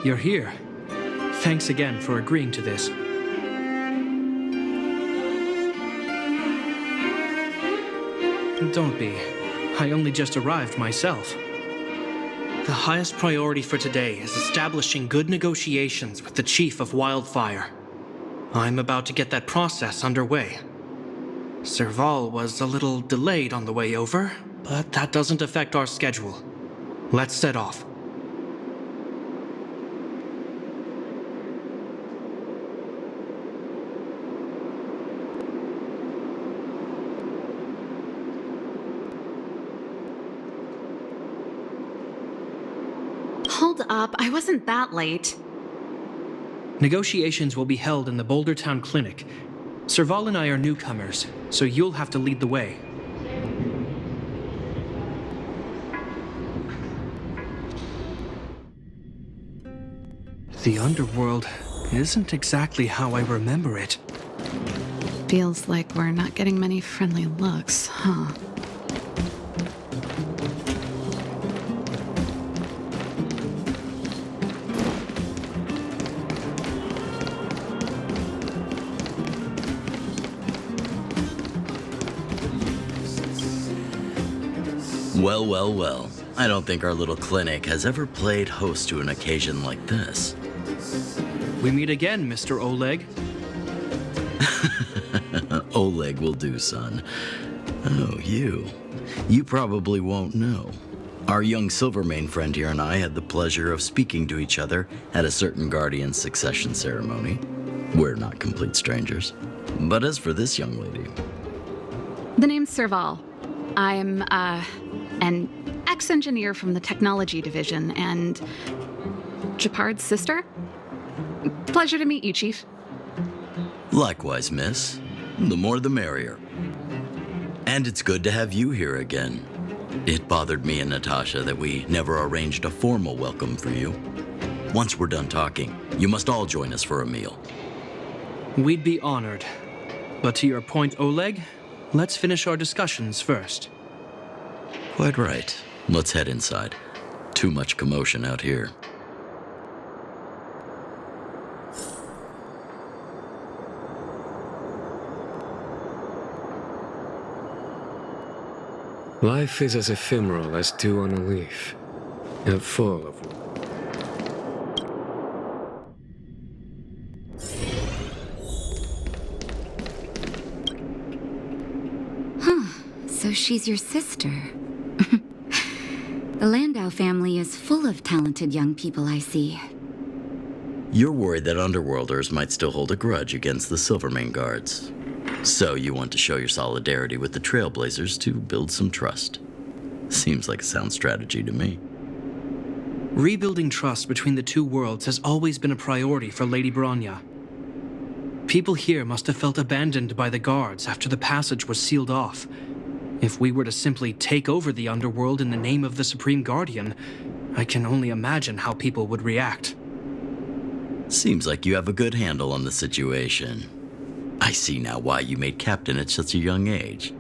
you're here. Thanks again for agreeing to this. Don't be. I only just arrived myself. The highest priority for today is establishing good negotiations with the Chief of Wildfire. I'm about to get that process underway. Serval was a little delayed on the way over, but that doesn't affect our schedule. Let's set off. Hold up, I wasn't that late. Negotiations will be held in the Bouldertown Clinic. Serval and I are newcomers, so you'll have to lead the way. The underworld isn't exactly how I remember it. Feels like we're not getting many friendly looks, huh? Well. I don't think our little clinic has ever played host to an occasion like this. We meet again, Mr. Oleg. Oleg will do, son. Oh, you. You probably won't know. Our young Silvermane friend here and I had the pleasure of speaking to each other at a certain Guardian succession ceremony. We're not complete strangers. But as for this young lady... The name's Serval. I'm, an ex-engineer from the technology division and Japard's sister. Pleasure to meet you, Chief. Likewise, miss. The more the merrier. And it's good to have you here again. It bothered me and Natasha that we never arranged a formal welcome for you. Once we're done talking, you must all join us for a meal. We'd be honored. But to your point, Oleg, let's finish our discussions first. Quite right. Let's head inside. Too much commotion out here. Life is as ephemeral as dew on a leaf, and full of... So she's your sister. The Landau family is full of talented young people, I see. You're worried that Underworlders might still hold a grudge against the Silvermane Guards. So you want to show your solidarity with the Trailblazers to build some trust. Seems like a sound strategy to me. Rebuilding trust between the two worlds has always been a priority for Lady Bronya. People here must have felt abandoned by the guards after the passage was sealed off. If we were to simply take over the underworld in the name of the Supreme Guardian, I can only imagine how people would react. Seems like you have a good handle on the situation. I see now why you made captain at such a young age.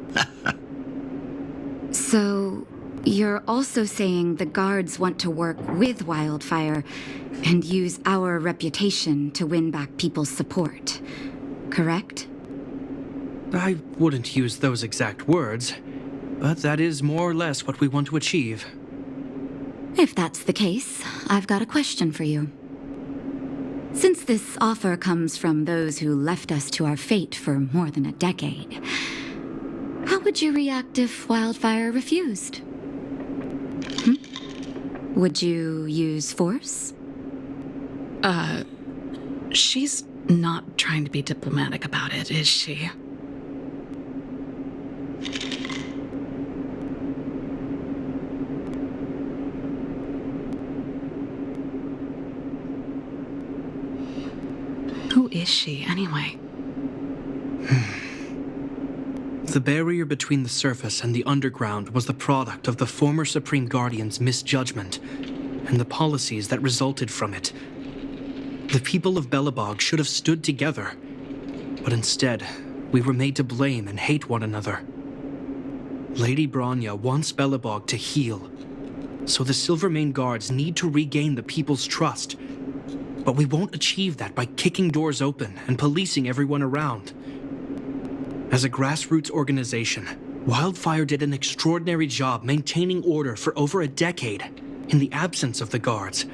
So, you're also saying the guards want to work with Wildfire and use our reputation to win back people's support, correct? I wouldn't use those exact words, but that is more or less what we want to achieve. If that's the case, I've got a question for you. Since this offer comes from those who left us to our fate for more than a decade, how would you react if Wildfire refused? Would you use force? She's not trying to be diplomatic about it, is she? Who is she, anyway? The barrier between the surface and the underground was the product of the former Supreme Guardian's misjudgment and the policies that resulted from it. The people of Belobog should have stood together, but instead, we were made to blame and hate one another. Lady Bronya wants Belobog to heal, so the Silvermane Guards need to regain the people's trust But we won't achieve that by kicking doors open and policing everyone around. As a grassroots organization, Wildfire did an extraordinary job maintaining order for over a decade in the absence of the guards.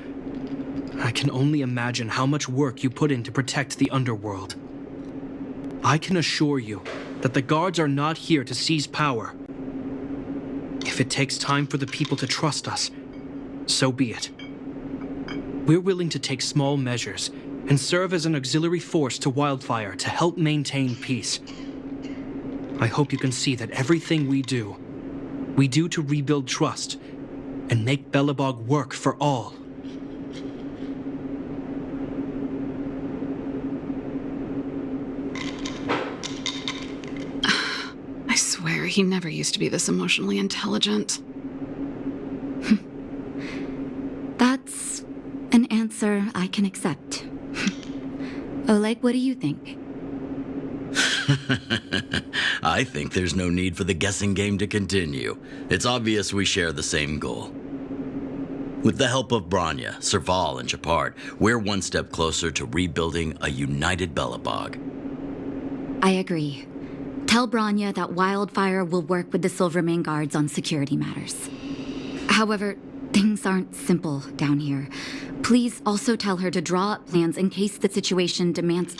I can only imagine how much work you put in to protect the underworld. I can assure you that the guards are not here to seize power. If it takes time for the people to trust us, so be it. We're willing to take small measures and serve as an auxiliary force to Wildfire to help maintain peace. I hope you can see that everything we do to rebuild trust and make Belobog work for all. I swear, he never used to be this emotionally intelligent. That's an answer I can accept. Oleg, what do you think? I think there's no need for the guessing game to continue. It's obvious we share the same goal. With the help of Branya, Serval, and Japard, we're one step closer to rebuilding a united Belobog. I agree. Tell Branya that Wildfire will work with the Silvermane Guards on security matters. However, things aren't simple down here. Please also tell her to draw up plans in case the situation demands...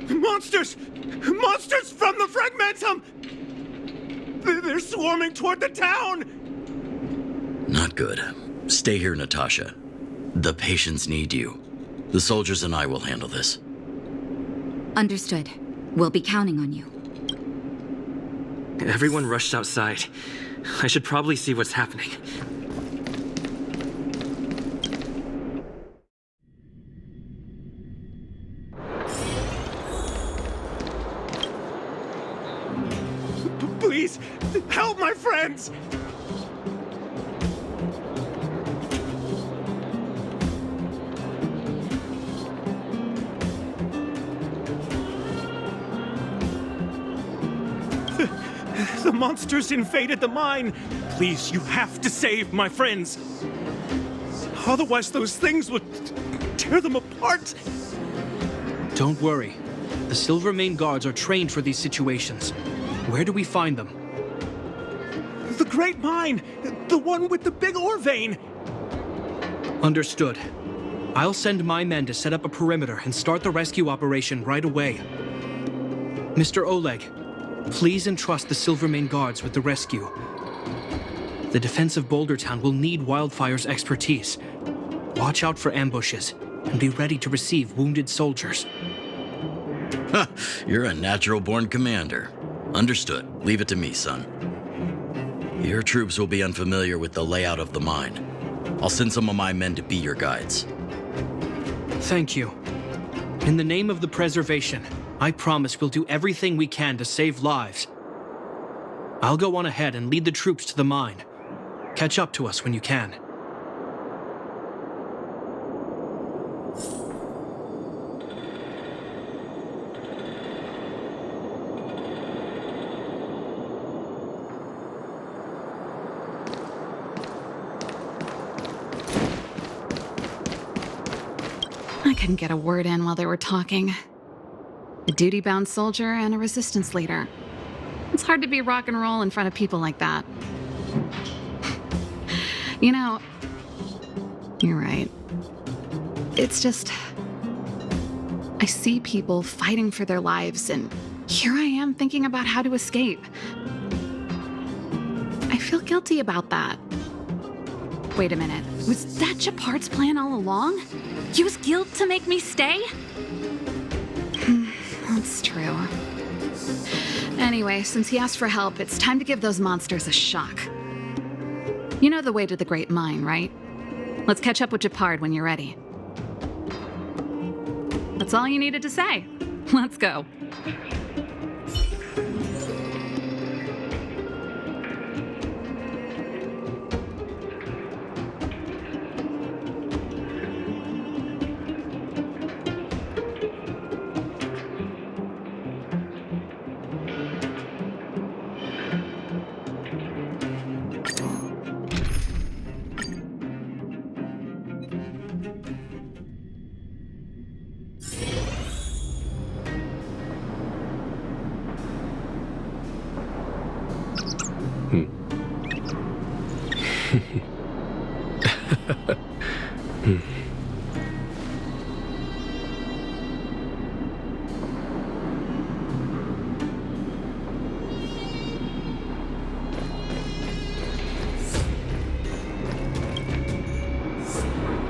Monsters! Monsters from the Fragmentum! They're swarming toward the town! Not good. Stay here, Natasha. The patients need you. The soldiers and I will handle this. Understood. We'll be counting on you. Everyone rushed outside. I should probably see what's happening. Please, help my friends! The monsters invaded the mine. Please, you have to save my friends. Otherwise, those things would tear them apart. Don't worry. The Silvermane Guards are trained for these situations. Where do we find them? The Great Mine! The one with the big ore vein! Understood. I'll send my men to set up a perimeter and start the rescue operation right away. Mr. Oleg, please entrust the Silvermane Guards with the rescue. The defense of Boulder Town will need Wildfire's expertise. Watch out for ambushes and be ready to receive wounded soldiers. You're a natural-born commander. Understood. Leave it to me, son. Your troops will be unfamiliar with the layout of the mine. I'll send some of my men to be your guides. Thank you. In the name of the preservation, I promise we'll do everything we can to save lives. I'll go on ahead and lead the troops to the mine. Catch up to us when you can. I couldn't get a word in while they were talking. A duty-bound soldier and a resistance leader. It's hard to be rock and roll in front of people like that. You know, you're right. It's just... I see people fighting for their lives, and here I am thinking about how to escape. I feel guilty about that. Wait a minute. Was that Japard's plan all along? Use guilt to make me stay? That's true. Anyway, since he asked for help, it's time to give those monsters a shock. You know the way to the Great Mine, right? Let's catch up with Japard when you're ready. That's all you needed to say. Let's go.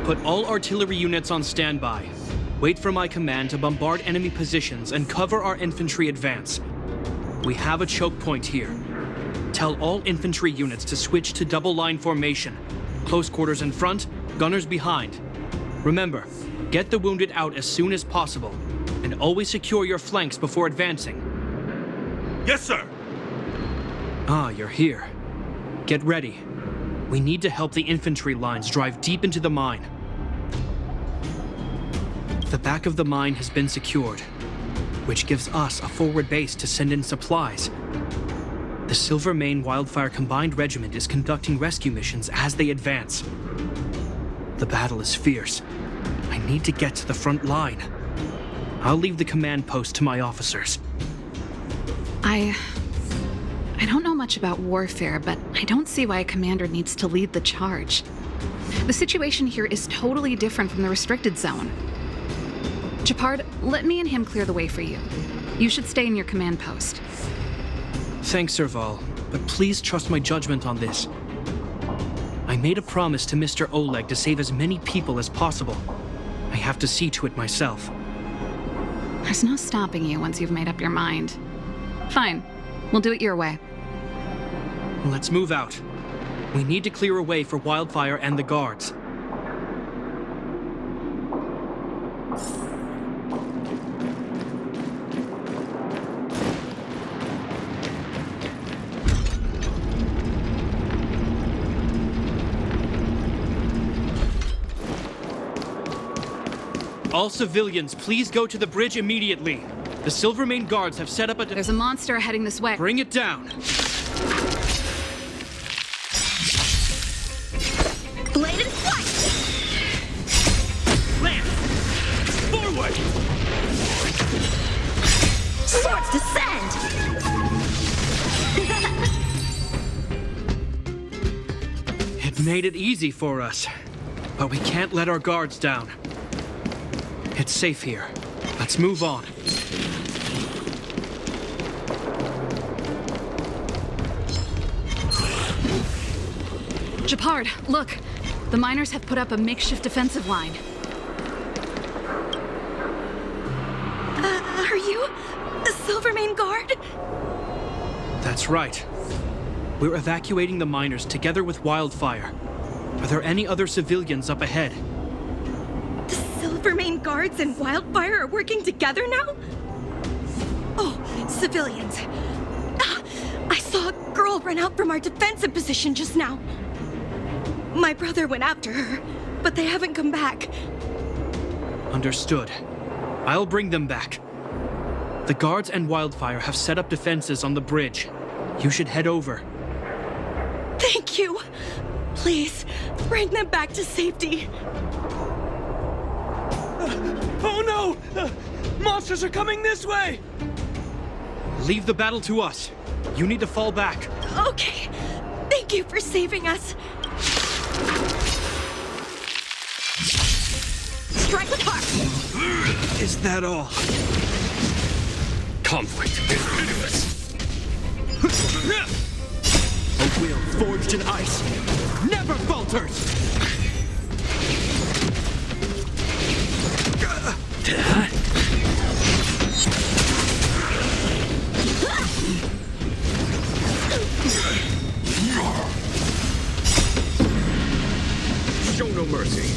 Put all artillery units on standby. Wait for my command to bombard enemy positions and cover our infantry advance. We have a choke point here. Tell all infantry units to switch to double line formation. Close quarters in front, gunners behind. Remember, get the wounded out as soon as possible, and always secure your flanks before advancing. Yes, sir! Ah, you're here. Get ready. We need to help the infantry lines drive deep into the mine. The back of the mine has been secured, which gives us a forward base to send in supplies. The Silvermane Wildfire Combined Regiment is conducting rescue missions as they advance. The battle is fierce. I need to get to the front line. I'll leave the command post to my officers. I don't know much about warfare, but I don't see why a commander needs to lead the charge. The situation here is totally different from the restricted zone. Japard, let me and him clear the way for you. You should stay in your command post. Thanks, Serval, but please trust my judgment on this. I made a promise to Mr. Oleg to save as many people as possible. I have to see to it myself. There's no stopping you once you've made up your mind. Fine. We'll do it your way. Let's move out. We need to clear a way for Wildfire and the guards. All civilians, please go to the bridge immediately. The Silvermane guards have set up a... There's a monster heading this way. Bring it down. Blade and flight! Lance! Forward! Swords descend! It made it easy for us, but we can't let our guards down. It's safe here. Let's move on. Japard, look. The miners have put up a makeshift defensive line. Are you a Silvermane guard? That's right. We're evacuating the miners together with Wildfire. Are there any other civilians up ahead? The Silvermane guards and Wildfire are working together now? Oh, civilians. Ah, I saw a girl run out from our defensive position just now. My brother went after her, but they haven't come back. Understood. I'll bring them back. The guards and Wildfire have set up defenses on the bridge. You should head over. Thank you. Please, bring them back to safety. Oh no! Monsters are coming this way! Leave the battle to us. You need to fall back. Okay. Thank you for saving us. Strike with heart! Is that all? Conflict is pitiless. A will forged in ice never falters! Show no mercy.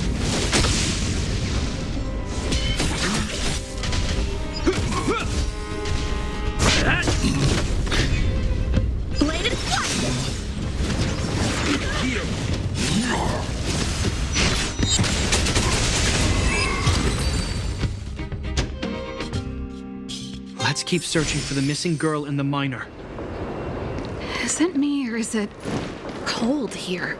Blade and flight! Let's keep searching for the missing girl and the miner. Is it me or is it cold here?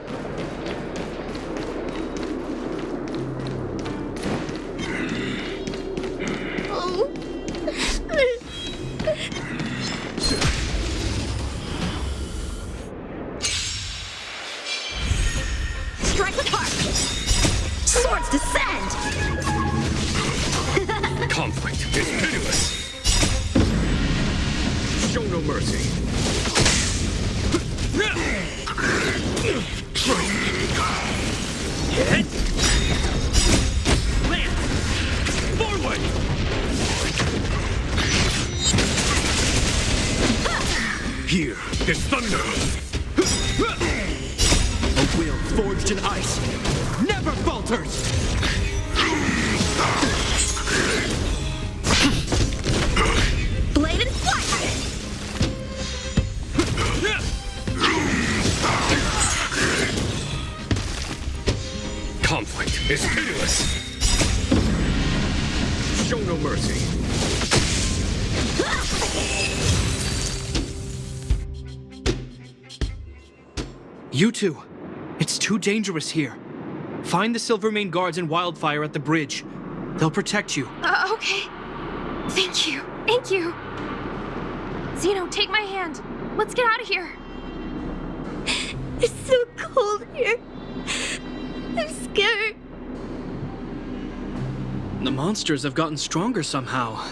Strike with heart! Swords descend! Conflict is pitiless. Show no mercy. Here is thunder! A will forged in ice never falters! Blade and flight! Conflict is pitiless. Show no mercy. You two, it's too dangerous here. Find the Silvermane guards and Wildfire at the bridge. They'll protect you. Okay. Thank you. Thank you. Zeno, take my hand. Let's get out of here. It's so cold here. I'm scared. The monsters have gotten stronger somehow.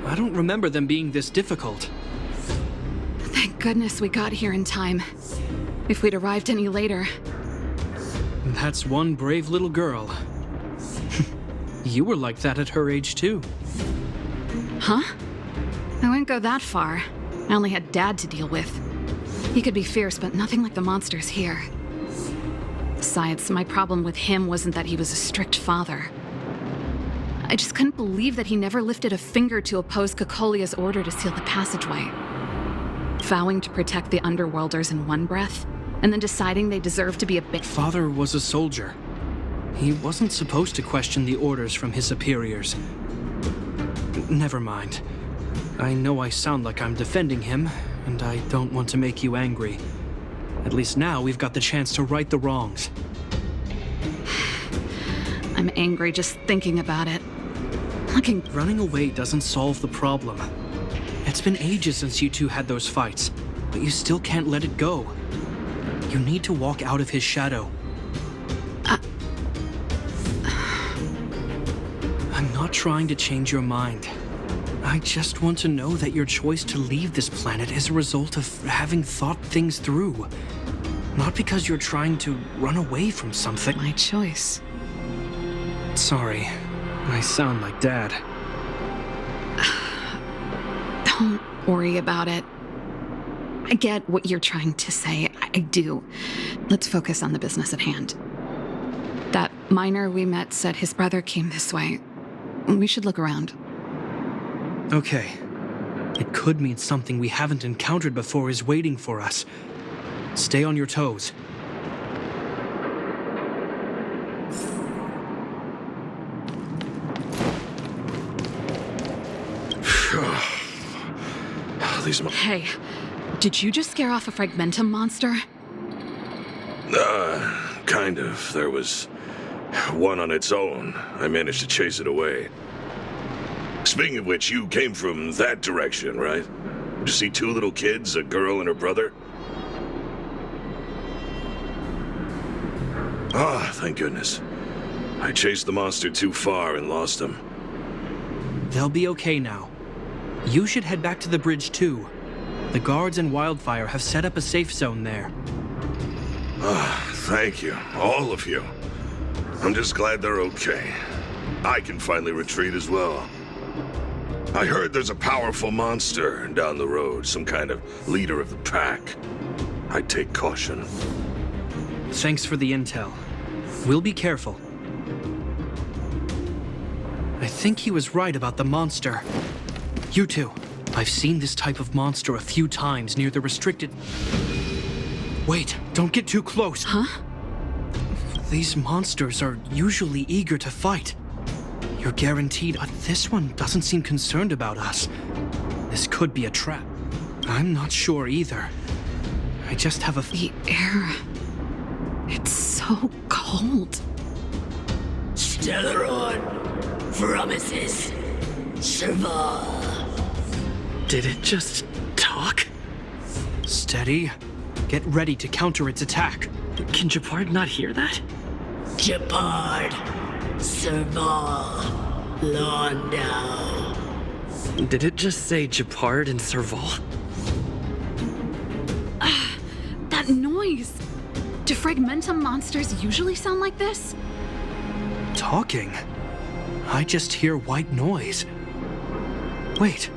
I don't remember them being this difficult. Thank goodness we got here in time. If we'd arrived any later. That's one brave little girl. You were like that at her age, too. Huh? I wouldn't go that far. I only had Dad to deal with. He could be fierce, but nothing like the monsters here. Besides, my problem with him wasn't that he was a strict father. I just couldn't believe that he never lifted a finger to oppose Kokolia's order to seal the passageway. Vowing to protect the Underworlders in one breath, and then deciding they deserved to be a bit. Father was a soldier. He wasn't supposed to question the orders from his superiors. Never mind. I know I sound like I'm defending him, and I don't want to make you angry. At least now we've got the chance to right the wrongs. I'm angry just thinking about it. Running away doesn't solve the problem. It's been ages since you two had those fights, but you still can't let it go. You need to walk out of his shadow. I'm not trying to change your mind. I just want to know that your choice to leave this planet is a result of having thought things through. Not because you're trying to run away from something. My choice. Sorry, I sound like Dad. Don't worry about it. I get what you're trying to say. I do. Let's focus on the business at hand. That miner we met said his brother came this way. We should look around. Okay. It could mean something we haven't encountered before is waiting for us. Stay on your toes. Hey, did you just scare off a Fragmentum monster? Kind of. There was one on its own. I managed to chase it away. Speaking of which, you came from that direction, right? Did you see two little kids, a girl and her brother? Ah, thank goodness. I chased the monster too far and lost them. They'll be okay now. You should head back to the bridge too. The guards and Wildfire have set up a safe zone there. Ah, thank you, all of you. I'm just glad they're okay. I can finally retreat as well. I heard there's a powerful monster down the road, some kind of leader of the pack. I'd take caution. Thanks for the intel. We'll be careful. I think he was right about the monster. You two, I've seen this type of monster a few times near the restricted... Wait, don't get too close. Huh? These monsters are usually eager to fight. You're guaranteed, but this one doesn't seem concerned about us. This could be a trap. I'm not sure either. I just have a... The air... It's so cold. Stellaron promises Serval. Did it just talk? Steady. Get ready to counter its attack. Can Japard not hear that? Japard, Serval, Londo. Did it just say Japard and Serval? That noise! Do Fragmentum monsters usually sound like this? Talking? I just hear white noise. Wait,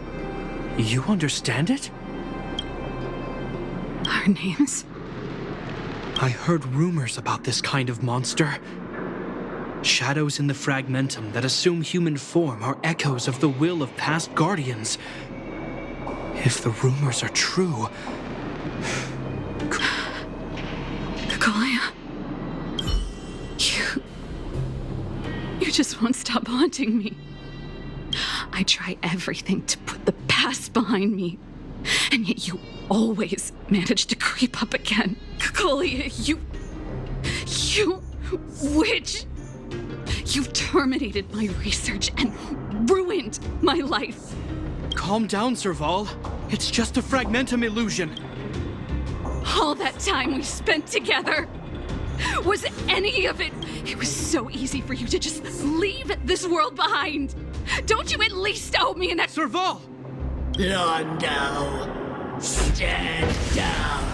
you understand it? Our names? I heard rumors about this kind of monster. Shadows in the fragmentum that assume human form are echoes of the will of past guardians. If the rumors are true... Kakolia. You just won't stop haunting me. I try everything to put the past behind me, and yet you always manage to creep up again. Kakolia, you witch! You've terminated my research and ruined my life. Calm down, Serval. It's just a fragmentum illusion. All that time we spent together, was any of it? It was so easy for you to just leave this world behind. Don't you at least owe me an Serval! Londo, stand down.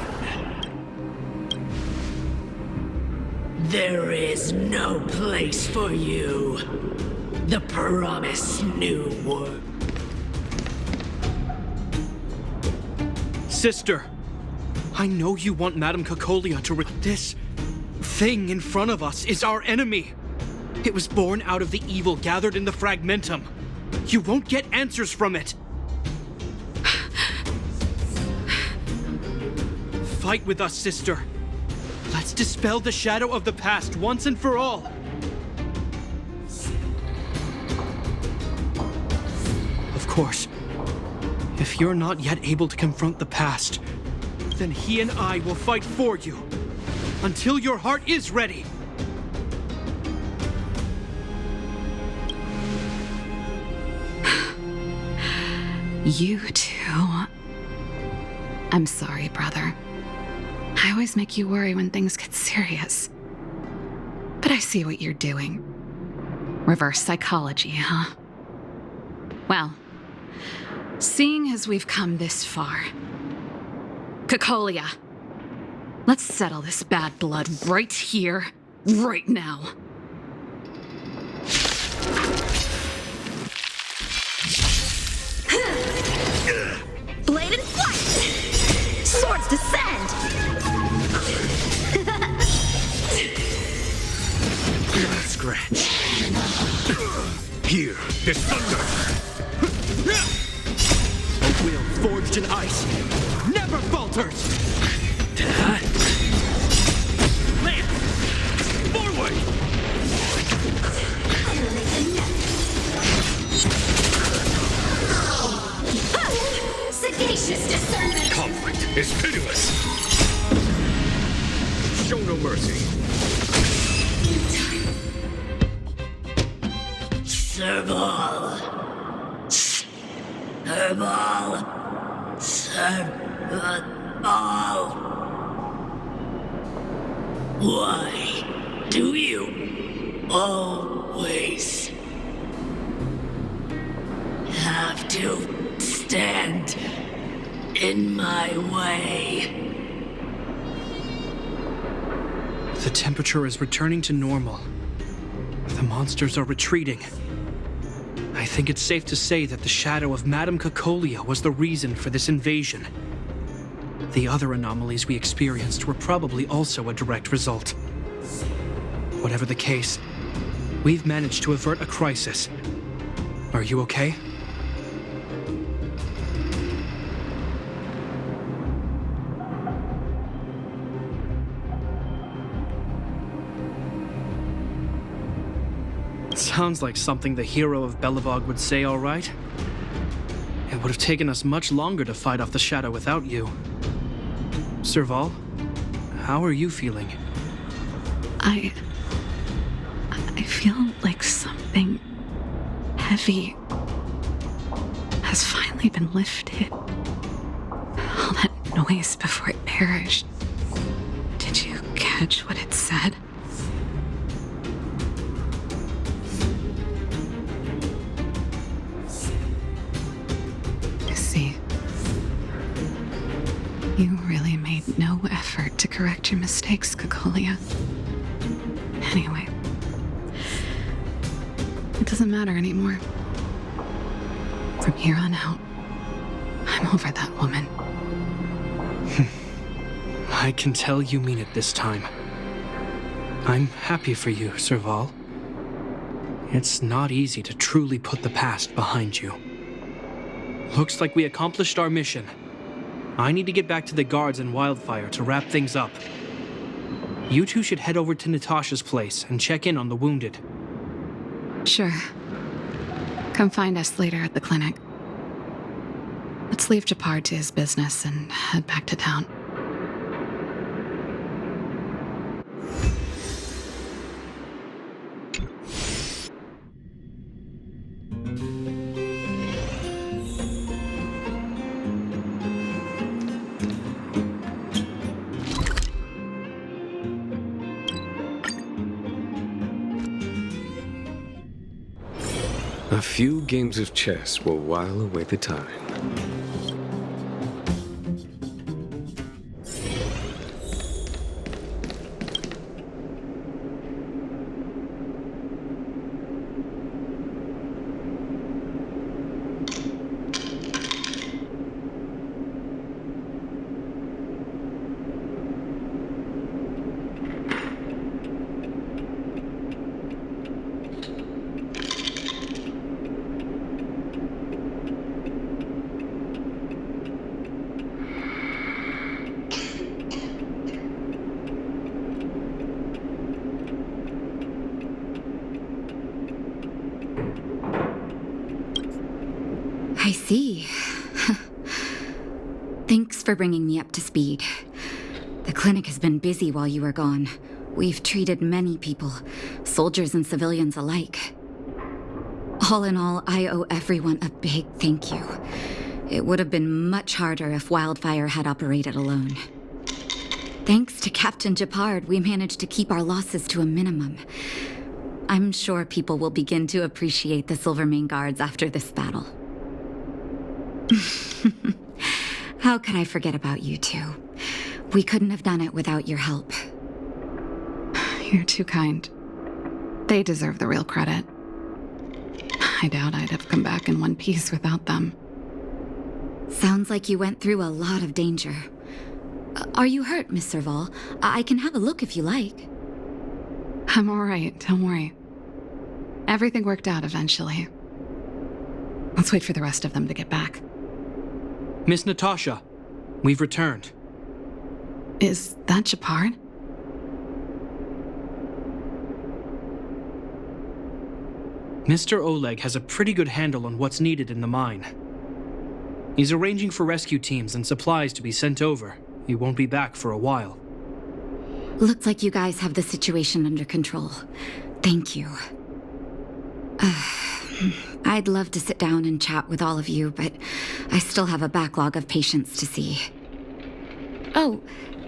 There is no place for you. The promised new world. Sister, I know you want Madame Kakolia to this thing in front of us is our enemy. It was born out of the evil gathered in the fragmentum. You won't get answers from it. Fight with us, sister. Let's dispel the shadow of the past once and for all. Of course, if you're not yet able to confront the past, then he and I will fight for you until your heart is ready. You too. I'm sorry, brother. I always make you worry when things get serious. But I see what you're doing. Reverse psychology, huh? Well, seeing as we've come this far, Kakolia, let's settle this bad blood right here, right now. Blade and flight! Swords descend! Scratch. Here is thunder! A will forged in ice never falters! Lance! Forward! Sagacious discernment. Conflict is pitiless. Show no mercy. Serval. Serval. Serval. Why do you always have to stand in my way? The temperature is returning to normal. The monsters are retreating. I think it's safe to say that the shadow of Madame Kakolia was the reason for this invasion. The other anomalies we experienced were probably also a direct result. Whatever the case, we've managed to avert a crisis. Are you okay? Sounds like something the hero of Belivog would say, all right. It would have taken us much longer to fight off the shadow without you. Serval, how are you feeling? I feel like something heavy has finally been lifted. All that noise before it perished. Did you catch what it said? You really made no effort to correct your mistakes, Kakolia. Anyway, it doesn't matter anymore. From here on out, I'm over that woman. I can tell you mean it this time. I'm happy for you, Serval. It's not easy to truly put the past behind you. Looks like we accomplished our mission. I need to get back to the guards and Wildfire to wrap things up. You two should head over to Natasha's place and check in on the wounded. Sure. Come find us later at the clinic. Let's leave Japar to his business and head back to town. A few games of chess will while away the time. I see. Thanks for bringing me up to speed. The clinic has been busy while you were gone. We've treated many people, soldiers and civilians alike. All in all, I owe everyone a big thank you. It would have been much harder if Wildfire had operated alone. Thanks to Captain Japard, we managed to keep our losses to a minimum. I'm sure people will begin to appreciate the Silvermane Guards after this battle. How could I forget about you two? We couldn't have done it without your help. You're too kind. They deserve the real credit. I doubt I'd have come back in one piece without them. Sounds like you went through a lot of danger. Are you hurt, Miss Serval? I can have a look if you like. I'm all right, don't worry. Everything worked out eventually. Let's wait for the rest of them to get back. Miss Natasha, we've returned. Is that Japard? Mr. Oleg has a pretty good handle on what's needed in the mine. He's arranging for rescue teams and supplies to be sent over. He won't be back for a while. Looks like you guys have the situation under control. Thank you. I'd love to sit down and chat with all of you, but I still have a backlog of patients to see. Oh,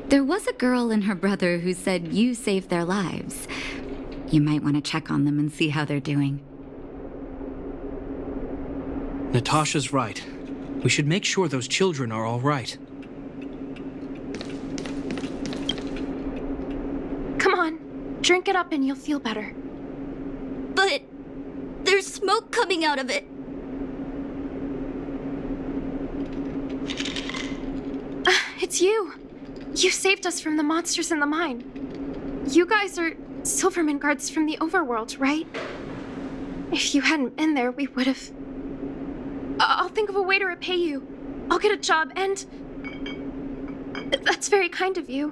there was a girl and her brother who said you saved their lives. You might want to check on them and see how they're doing. Natasha's right. We should make sure those children are all right. Come on, drink it up and you'll feel better. But there's smoke coming out of it. It's you. You saved us from the monsters in the mine. You guys are Silvermane guards from the overworld, right? If you hadn't been there, we would have... I'll think of a way to repay you. I'll get a job, and... That's very kind of you.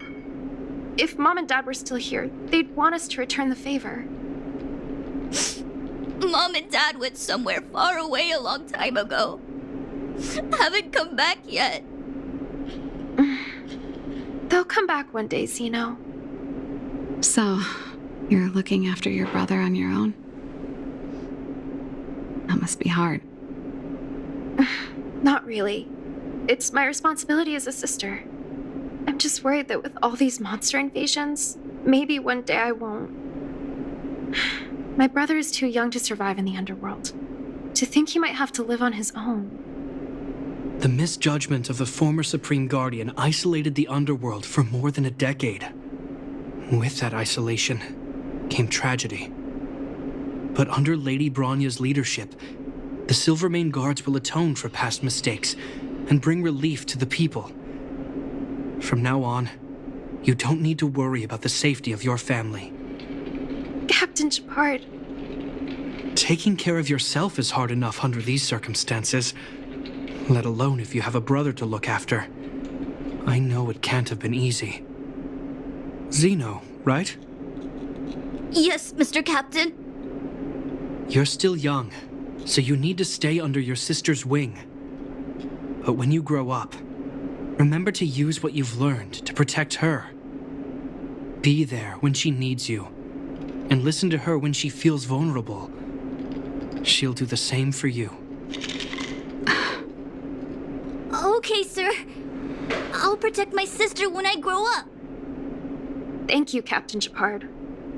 If Mom and Dad were still here, they'd want us to return the favor. Mom and Dad went somewhere far away a long time ago. Haven't come back yet. They'll come back one day, Zeno. So, you're looking after your brother on your own? That must be hard. Not really. It's my responsibility as a sister. I'm just worried that with all these monster invasions, maybe one day I won't. My brother is too young to survive in the underworld. To think he might have to live on his own. The misjudgment of the former Supreme Guardian isolated the underworld for more than a decade. With that isolation came tragedy. But under Lady Bronya's leadership, the Silvermane Guards will atone for past mistakes and bring relief to the people. From now on, You don't need to worry about the safety of your family. Captain Shepard. Taking care of yourself is hard enough under these circumstances, let alone if you have a brother to look after. I know it can't have been easy. Zeno, right? Yes, Mr. Captain. You're still young, so you need to stay under your sister's wing. But when you grow up, remember to use what you've learned to protect her. Be there when she needs you, and listen to her when she feels vulnerable. She'll do the same for you. Okay, sir. I'll protect my sister when I grow up. Thank you, Captain Shepard.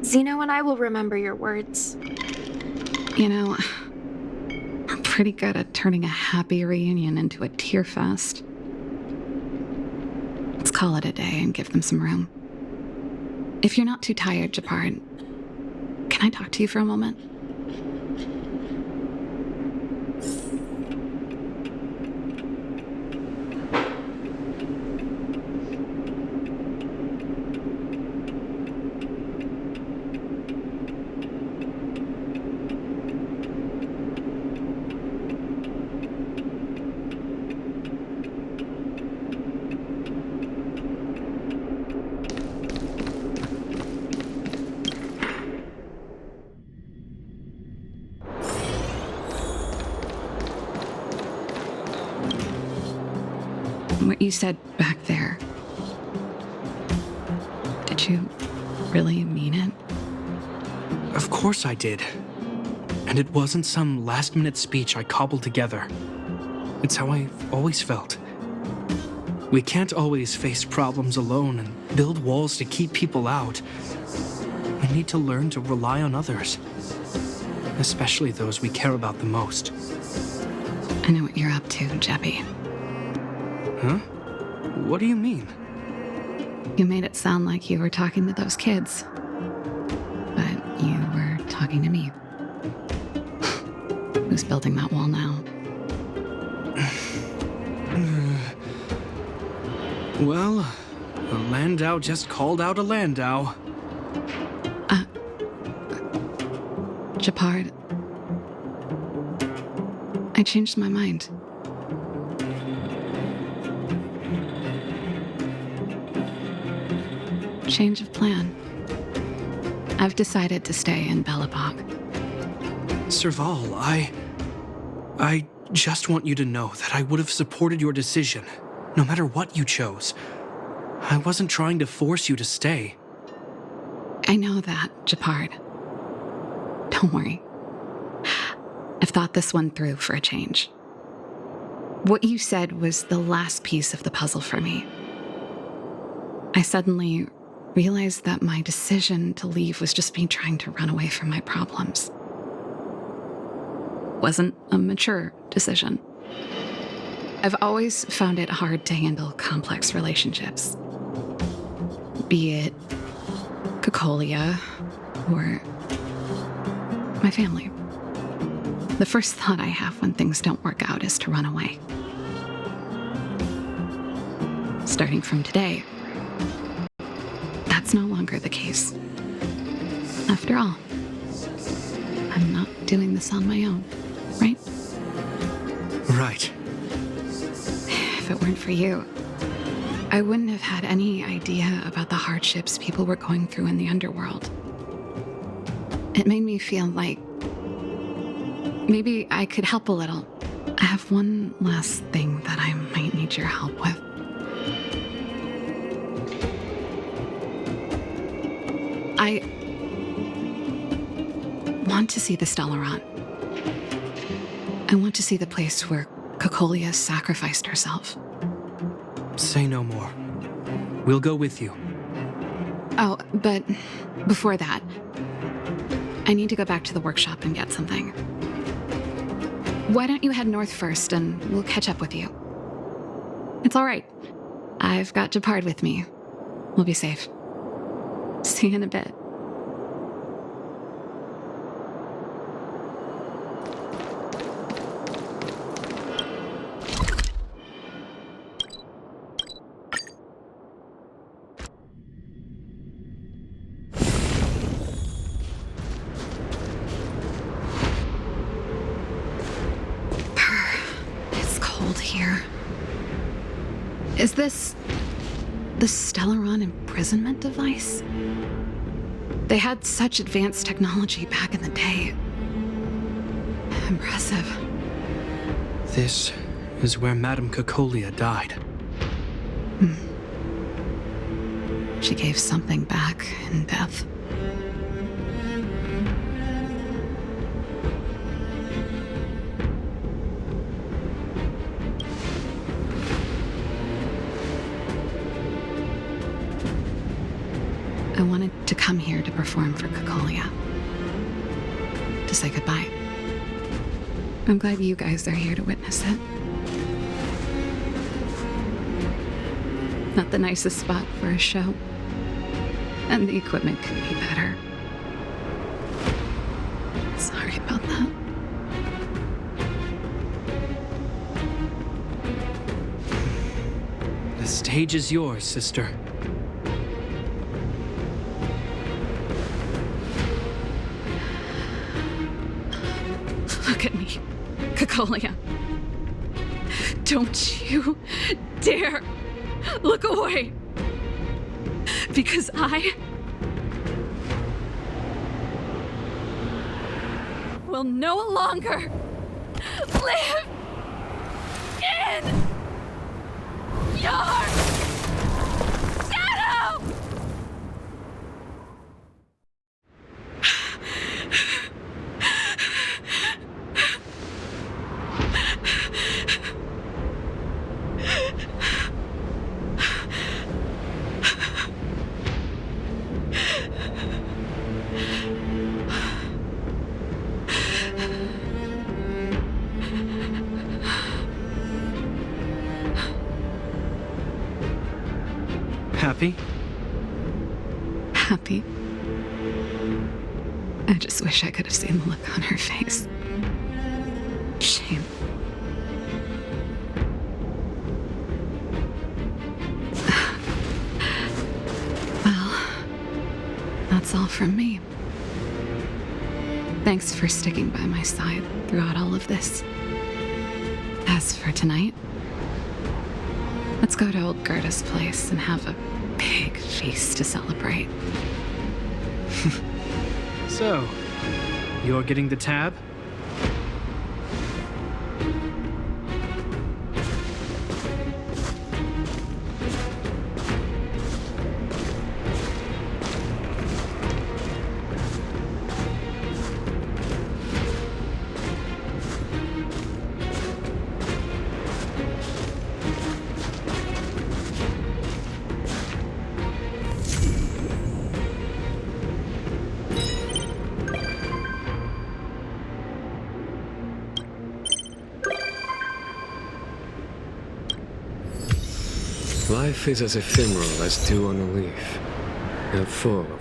Zeno and I will remember your words. You know, I'm pretty good at turning a happy reunion into a tear fest. Let's call it a day and give them some room. If you're not too tired, Shepard, can I talk to you for a moment? What you said back there, did you really mean it? Of course I did. And it wasn't some last-minute speech I cobbled together. It's how I've always felt. We can't always face problems alone and build walls to keep people out. We need to learn to rely on others, especially those we care about the most. I know what you're up to, Jeppy. Huh? What do you mean? You made it sound like you were talking to those kids. But you were talking to me. Who's building that wall now? Well, a Landau just called out a Landau. Shepard, I changed my mind. Change of plan. I've decided to stay in Belobog. Serval, I just want you to know that I would have supported your decision, no matter what you chose. I wasn't trying to force you to stay. I know that, Shepard. Don't worry. I've thought this one through for a change. What you said was the last piece of the puzzle for me. I suddenly realized that my decision to leave was just me trying to run away from my problems. Wasn't a mature decision. I've always found it hard to handle complex relationships. Be it Cocolia or my family. The first thought I have when things don't work out is to run away. Starting from today, that's no longer the case. After all, I'm not doing this on my own, right? Right. If it weren't for you, I wouldn't have had any idea about the hardships people were going through in the underworld. It made me feel like maybe I could help a little. I have one last thing that I might need your help with. I want to see the Stellaron. I want to see the place where Cocolia sacrificed herself. Say no more. We'll go with you. Oh, but before that, I need to go back to the workshop and get something. Why don't you head north first and we'll catch up with you? It's all right. I've got Shepard with me. We'll be safe. See you in a bit. Is this the Stellaron imprisonment device? They had such advanced technology back in the day. Impressive. This is where Madame Cacolia died. She gave something back in death. I wanted to come here to perform for Cacolia. To say goodbye. I'm glad you guys are here to witness it. Not the nicest spot for a show. And the equipment could be better. Sorry about that. The stage is yours, sister. Look at me, Cacolia. Don't you dare look away. Because I will no longer live in your shadow! Happy? Happy. I just wish I could have seen the look on her face. Shame. Well, that's all from me. Thanks for sticking by my side throughout all of this. As for tonight, let's go to old Gerda's place and have a big feast to celebrate. So, you're getting the tab? Life is as ephemeral as dew on a leaf, and full of